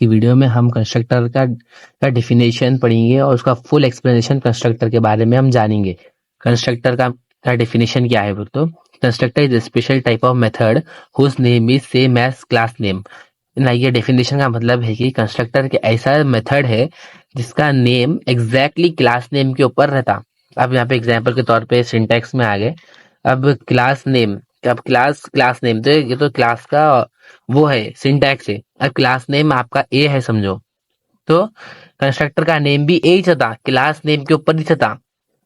की वीडियो में हम कंस्ट्रक्टर का डेफिनेशन पढ़ेंगे और उसका फुल एक्सप्लेनेशन कंस्ट्रक्टर के बारे में हम जानेंगे। कंस्ट्रक्टर का डेफिनेशन क्या है बोल तो constructor is special type of method whose name is same as class name. ना ये डेफिनेशन का मतलब है कि कंस्ट्रक्टर के ऐसा मेथड है जिसका नेम एग्जैक्टली क्लास नेम के ऊपर रहता। अब यहाँ पे एग्जाम्पल के तौर पे सिंटैक्स में आ गए। अब क्लास नेम, अब क्लास नेम तो ये तो क्लास का वो है, सिंटैक्स है। अब क्लास नेम आपका ए है समझो, तो कंस्ट्रक्टर का नेम भी ए ही था, क्लास नेम के ऊपर ही था।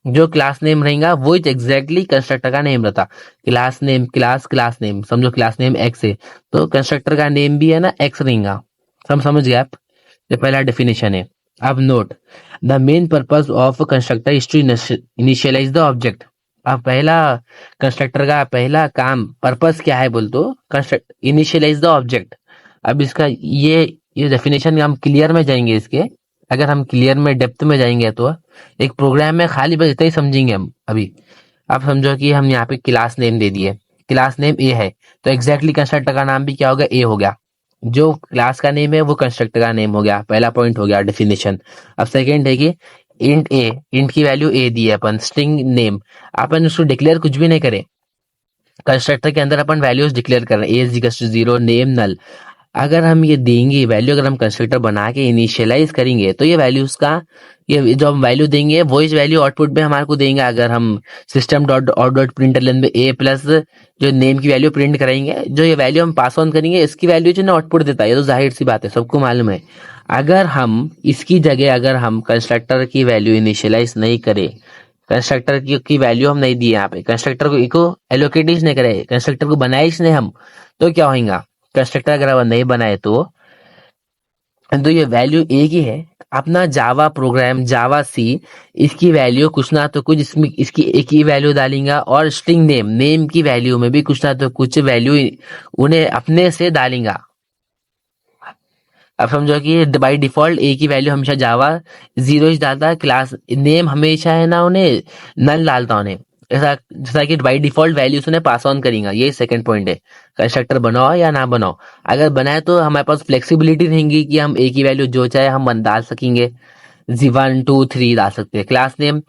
जो क्लास नेम रहेगा वो एग्जैक्टली कंस्ट्रक्टर का नेम रहता। क्लास नेम क्लास नेम समझो, क्लास नेम एक्स है तो कंस्ट्रक्टर का नेम भी है ना एक्स रहेगा। समझ गए आप? ये पहला डेफिनेशन है। अब note, the main purpose of constructor is to initialise the object. अब पहला कंस्ट्रक्टर का पहला काम पर्पस क्या है बोल तो कंस्ट्रक्ट इनिशियलाइज द ऑब्जेक्ट। अब इसका ये डेफिनेशन हम क्लियर में जाएंगे इसके। अगर हम क्लियर में डेप्थ में जाएंगे तो एक प्रोग्राम में खाली बस इतना ही समझेंगे हम अभी। आप समझो कि हम यहाँ पे क्लास नेम दे दिए, क्लास नेम ए है तो एग्जैक्टली कंस्ट्रक्टर का नाम भी क्या हो गया, ए हो गया। जो क्लास का नेम है वो कंस्ट्रक्टर का नेम हो गया, पहला पॉइंट हो गया डेफिनेशन। अब सेकंड है कि इंट ए, इंट की वैल्यू ए दी है अपन, स्ट्रिंग नेम अपन उसको डिक्लेयर कुछ भी नहीं करे। कंस्ट्रक्टर के अंदर अपन वैल्यूज डिक्लेयर कर रहे हैं, ए इज इक्वल टू 0, नेम नल। अगर हम ये देंगे वैल्यू, अगर हम कंस्ट्रक्टर बना के इनिशियलाइज करेंगे तो ये वैल्यूज का, ये जो हम वैल्यू देंगे वो इस वैल्यू आउटपुट में हमारे को देंगे। अगर हम system dot out dot println में ए प्लस जो नेम की वैल्यू प्रिंट कराएंगे, जो ये वैल्यू हम पास ऑन करेंगे इसकी वैल्यू जो ना आउटपुट देता है, ये तो जाहिर सी बात है, सबको मालूम है। अगर हम इसकी जगह अगर हम कंस्ट्रक्टर की वैल्यू इनिशियलाइज नहीं करें, कंस्ट्रक्टर की वैल्यू हम नहीं दिए, यहाँ पे कंस्ट्रक्टर को इको एलोकेट ही नहीं करे, कंस्ट्रक्टर को बनाए ही नहीं हम, तो क्या होगा? कंस्ट्रक्टर अगर हम नहीं बनाए तो ये वैल्यू एक ही है। अपना जावा प्रोग्राम जावा सी, इसकी वैल्यू कुछ ना तो कुछ इसमें इसकी एक ही वैल्यू डालेंगे, और स्ट्रिंग नेम की वैल्यू में भी कुछ ना तो कुछ वैल्यू उन्हें अपने से डालेंगे। अब समझो कि बाई डिफॉल्ट ए की वैल्यू हमेशा जावा 0 ही डालता है, क्लास नेम हमेशा है ना उन्हें नल डालता उन्हें, ऐसा जैसा कि बाई डिफॉल्ट वैल्यूज उन्हें पास ऑन करेंगे। ये सेकंड पॉइंट है, कंस्ट्रक्टर बनाओ या ना बनाओ। अगर बनाए तो हमारे पास फ्लेक्सिबिलिटी रहेगी कि हम ए की वैल्यू जो चाहे हम डाल सकेंगे, 1 2 3 डाल सकते हैं। क्लास नेम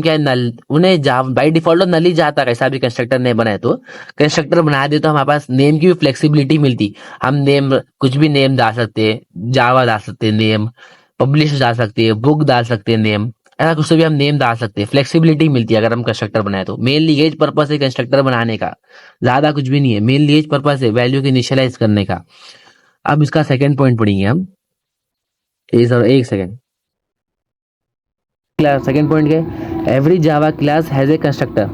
क्या है, नल, उन्हें जा बाई डिफॉल्ट नल ही जाता है, कैसा भी कंस्ट्रक्टर ने बनाए तो। कंस्ट्रक्टर बना दे तो हमारे पास नेम की भी फ्लेक्सिबिलिटी मिलती। हम नेम कुछ भी नेम डाल सकते हैं, जावा डाल सकते हैं नेम, पब्लिश डाल सकते हैं, बुक डाल सकते हैं नेम, ऐसा कुछ भी हम नेम डाल सकते हैं, फ्लेक्सिबिलिटी मिलती है अगर हम कंस्ट्रक्टर बनाए तो। मेनली यही पर्पस है कंस्ट्रक्टर बनाने का, ज्यादा कुछ भी नहीं है, मेनली यही पर्पस है वैल्यू को इनिशियलाइज करने का। अब इसका सेकंड पॉइंट पढ़ेंगे हम, एक सेकंड। क्लास सेकंड पॉइंट के every Java class has a constructor.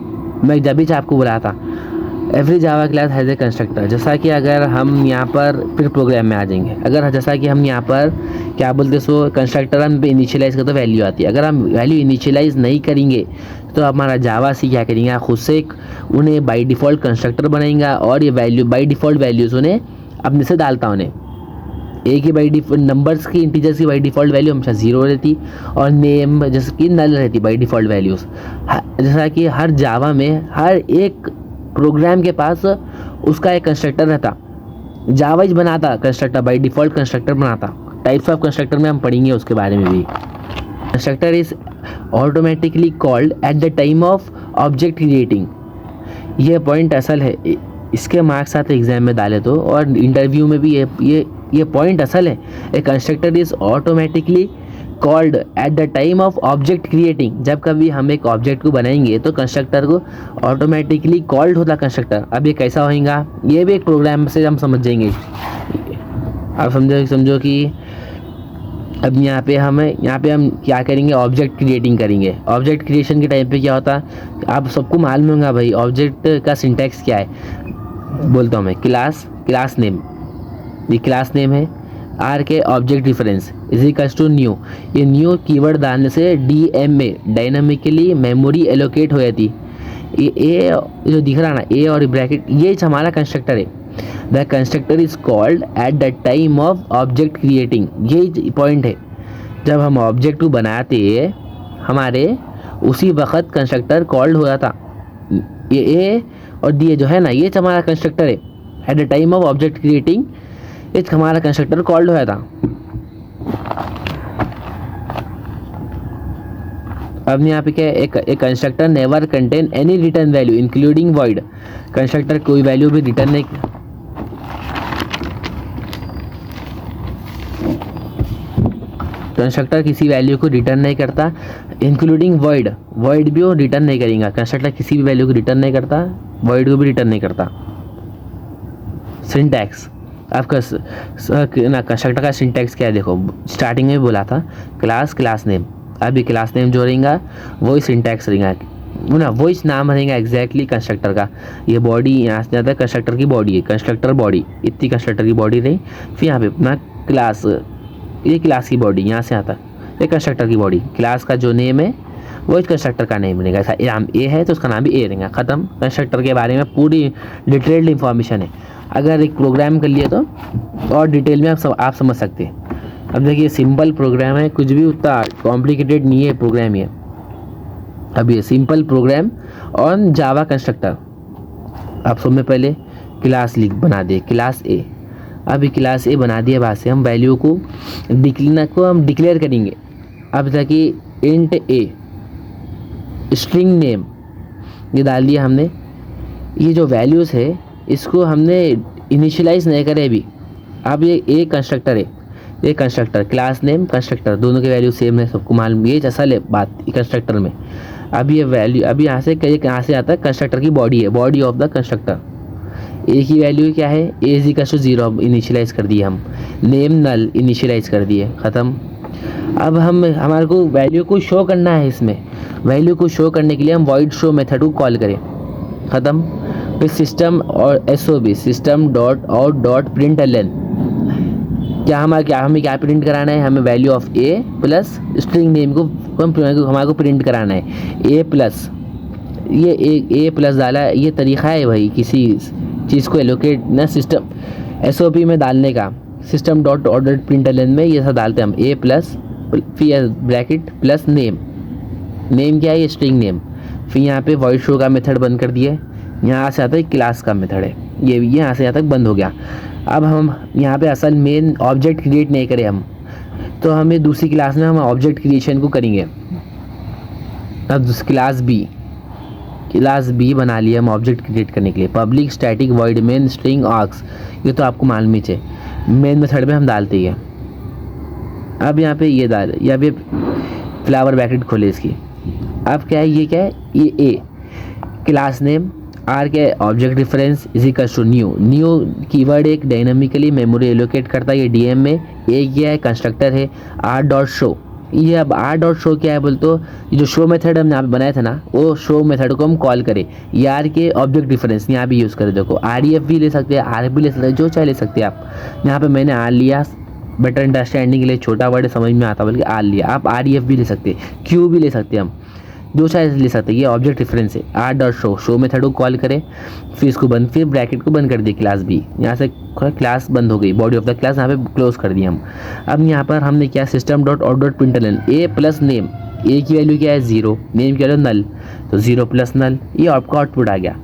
मैं जब भी आपको बोला था every Java class has a constructor. जैसा कि अगर हम यहाँ पर फिर प्रोग्राम में आ जाएंगे, अगर जैसा कि हम यहाँ पर क्या बोलते सो कंस्ट्रक्टर हम इनिशियलाइज करते वैल्यू आती है। अगर हम वैल्यू इनिशियलाइज नहीं करेंगे तो हमारा जावा सी क्या करेंगे, खुद से उन्हें बाई डिफ़ॉल्ट कंस्ट्रक्टर बनाएंगा और ये वैल्यू बाई डिफ़ॉल्ट वैल्यूज़ उन्हें अपने से डालता उन्हें। ए की बाई डिफॉल्ट नंबर्स की इंटीजर्स की बाई डिफ़ॉल्ट वैल्यू हमेशा 0 रहती, और नेम जैसे कि नल रहती बाई डिफ़ॉल्ट वैल्यूज़। जैसा कि हर जावा में हर एक प्रोग्राम के पास उसका एक कंस्ट्रक्टर रहता, जावा ही बनाता कंस्ट्रक्टर, बाई डिफ़ॉल्ट कंस्ट्रक्टर बनाता। टाइप्स ऑफ कंस्ट्रक्टर में हम पढ़ेंगे उसके बारे में भी। Constructor is automatically called at the time of object creating. ये पॉइंट असल है, इसके मार्क्स आते एग्जाम में डाले तो, और इंटरव्यू में भी ये पॉइंट असल है। A constructor is automatically called at the time of object creating. जब कभी हम एक ऑब्जेक्ट को बनाएंगे तो कंस्ट्रक्टर को ऑटोमेटिकली कॉल्ड होता कंस्ट्रक्टर। अब ये कैसा होगा, ये भी एक प्रोग्राम से हम समझ जाएंगे। अब समझो कि अब यहाँ पे हम क्या करेंगे, ऑब्जेक्ट क्रिएटिंग करेंगे। ऑब्जेक्ट क्रिएशन के टाइम पे क्या होता है आप सबको मालूम होगा भाई, ऑब्जेक्ट का सिंटैक्स क्या है। बोलता हूँ मैं, क्लास नेम, ये क्लास नेम है। आर के object difference is equals to new. ये न्यू कीवर्ड डालने से डीएम में डायनामिकली मेमोरी एलोकेट हो जाती। ये ए जो दिख रहा ना, ए और ब्रैकेट, ये हमारा कंस्ट्रक्टर है। The constructor is called at the time of object creating. यही पॉइंट है, जब हम ऑब्जेक्ट को बनाते हमारे उसी वक्त कंस्ट्रक्टर कॉल्ड हो जाता। ये और दिए जो है ना, ये हमारा कंस्ट्रक्टर है eight the time of object creating. एक हमारा कंस्ट्रक्टर कॉल्ड हुआ था। अब यहाँ पे क्या है, एक constructor never contain any return value including void. Constructor कोई वैल्यू भी रिटर्न नहीं, कंस्ट्रक्टर किसी वैल्यू को रिटर्न नहीं करता, इंक्लूडिंग वॉइड, वॉइड भी वो रिटर्न नहीं करेगा। कंस्ट्रक्टर किसी भी वैल्यू को रिटर्न नहीं करता, वॉइड को भी रिटर्न नहीं करता। सिंटैक्स आपका ना कंस्ट्रक्टर का सिंटैक्स क्या है, देखो स्टार्टिंग में बोला था क्लास नेम, अभी क्लास नेम जो रहेगा वही सिंटैक्स रहेगा ना, वही नाम रहेगा एग्जैक्टली कंस्ट्रक्टर का। ये बॉडी यहाँ से जाता है, कंस्ट्रक्टर की बॉडी है, कंस्ट्रक्टर बॉडी, इतनी कंस्ट्रक्टर की बॉडी रही। फिर यहाँ पे अपना क्लास, ये क्लास की बॉडी यहाँ से आता है, ये कंस्ट्रक्टर की बॉडी, क्लास का जो नेम है वो इस कंस्ट्रक्टर का नेम बनेगा। ऐसा नाम ए है तो उसका नाम भी ए रहेगा, ख़त्म। कंस्ट्रक्टर के बारे में पूरी डिटेल्ड इन्फॉर्मेशन है। अगर एक प्रोग्राम कर लिए तो और डिटेल में आप समझ सकते हैं। अब देखिए सिंपल प्रोग्राम है, कुछ भी उतना कॉम्प्लिकेटेड नहीं है प्रोग्राम ये। अब ये simple program on Java constructor. आप सब में पहले क्लास बना दे, क्लास ए। अभी क्लास ए बना दिया, बाद से हम वैल्यू को डिक्लेयर करेंगे। अब ताकि इंट ए स्ट्रिंग नेम ये डाल दिया हमने। ये जो वैल्यूज़ है इसको हमने इनिशियलाइज नहीं करे अभी। अब ये ए कंस्ट्रक्टर है, ये कंस्ट्रक्टर क्लास नेम कंस्ट्रक्टर दोनों के वैल्यू सेम है, सबको मालूम, ये असल है बात कंस्ट्रक्टर में। अब ये वैल्यू अभी यहाँ से आता है, कंस्ट्रक्टर की बॉडी है, बॉडी ऑफ द कंस्ट्रक्टर। ए की वैल्यू क्या है, ए इज इक्वल टू 0 इनिशियलाइज कर दिए हम, नेम नल इनिशियलाइज कर दिए, ख़त्म। अब हमारे को वैल्यू को शो करना है, इसमें वैल्यू को शो करने के लिए हम वॉइड शो मेथड को कॉल करें, ख़त्म। फिर सिस्टम और SOB system dot out dot println, हमें क्या प्रिंट कराना है, हमें value of a plus string name को हमारे को प्रिंट कराना है। ए प्लस ये ए प्लस डाला, ये तरीका है भाई किसी चीज़ को एलोकेट ना सिस्टम SOP में डालने का। System dot out dot println में ये सब डालते हैं हम, ए प्लस फिर ब्रैकेट प्लस नेम, नेम क्या है, ये स्ट्रिंग नेम। फिर यहाँ पे वॉइड शो का मेथड बंद कर दिए, यहाँ से आता है क्लास का मेथड है, ये यहाँ से यहाँ तक बंद हो गया। अब हम यहाँ पे असल मेन ऑब्जेक्ट क्रिएट नहीं करें हम, तो हमें दूसरी क्लास में हम ऑब्जेक्ट क्रिएशन को करेंगे। अब क्लास बी बना लिया हम ऑब्जेक्ट क्रिएट करने के लिए, public static void main string arcs, ये तो आपको मालूम ही है, मेन मेथड में हम डालते हैं। अब यहाँ पे ये डाल, या फिर फ्लावर ब्रैकेट खोले इसकी। अब क्या है, ये क्या है, ये ए क्लास नेम, आर क्या है object reference is equal to new keyword एक डायनामिकली मेमोरी एलोकेट करता है ये डीएम में। ए क्या है कंस्ट्रक्टर है, आर डॉट शो, ये अब आर डॉट शो क्या है बोल तो ये जो शो मेथड हमने यहाँ पे बनाया था ना, वो शो मेथड को हम कॉल करें। ये आर के ऑब्जेक्ट रेफरेंस यहाँ भी यूज़ करें, देखो REF भी ले सकते हैं, RF भी ले सकते हैं, जो चाहे ले सकते हैं आप। यहाँ पे मैंने आर लिया, बेटर अंडरस्टैंडिंग के लिए, छोटा वर्ड समझ में आता बल्कि आर लिया। आप REF भी ले सकते हैं, क्यू भी ले सकते हैं, हम जो चाहे ले सकते हैं। ये ऑब्जेक्ट रेफरेंस है, आर डॉट शो मेथड को कॉल करें, फिर इसको बंद, फिर ब्रैकेट को बंद कर दिए क्लास बी, यहाँ से क्लास बंद हो गई, बॉडी ऑफ द क्लास यहाँ पे क्लोज कर दिया हम। अब यहाँ पर हमने क्या system dot out dot println A plus name, A की वैल्यू क्या है 0, नेम की वैल्यू नल, तो 0 प्लस नल, ये आपका आउटपुट आ गया।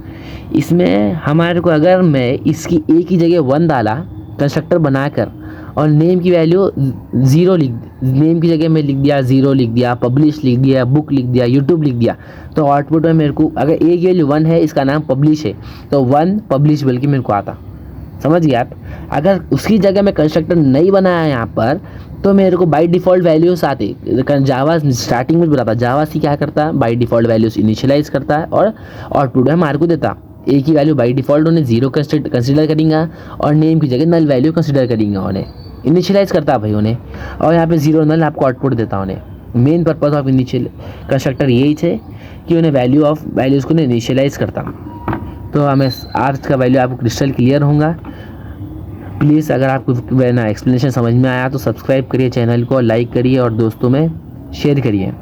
इसमें हमारे को अगर मैं इसकी ए की जगह 1 डाला कंस्ट्रक्टर बनाकर और नेम की वैल्यू 0 नेम की जगह में लिख दिया 0 लिख दिया, पब्लिश लिख दिया, बुक लिख दिया, यूट्यूब लिख दिया, तो आउटपुट में मेरे को अगर ए की वैल्यू 1 है, इसका नाम पब्लिश है, तो 1 पब्लिश बोल के मेरे को आता, समझ गए आप। अगर उसकी जगह मैं कंस्ट्रक्टर नहीं बनाया यहाँ पर, तो मेरे को बाय डिफ़ॉल्ट वैल्यूज़ आते। जावा स्टार्टिंग में बोला था, जावा सी क्या करता है, बाय डिफ़ॉल्ट वैल्यूज़ इनिशियलाइज करता है और आउटपुट हमारे को देता। ए की वैल्यू बाय डिफ़ॉल्ट उन्हें 0 कंसिडर करेंगे और नेम की जगह नल वैल्यू कंसिडर करेंगे, उन्हें इनिशियलाइज करता है भाई उन्हें, और यहाँ पे 0 नल आपको आउटपुट देता उन्हें। Main purpose of initial constructor यही है कि उन्हें वैल्यूज़ को इनिशियलाइज करता। तो हमें आज का वैल्यू आपको क्रिस्टल क्लियर होगा। प्लीज़ अगर आपको ना एक्सप्लेनेशन समझ में आया तो सब्सक्राइब करिए चैनल को, लाइक करिए और दोस्तों में शेयर करिए।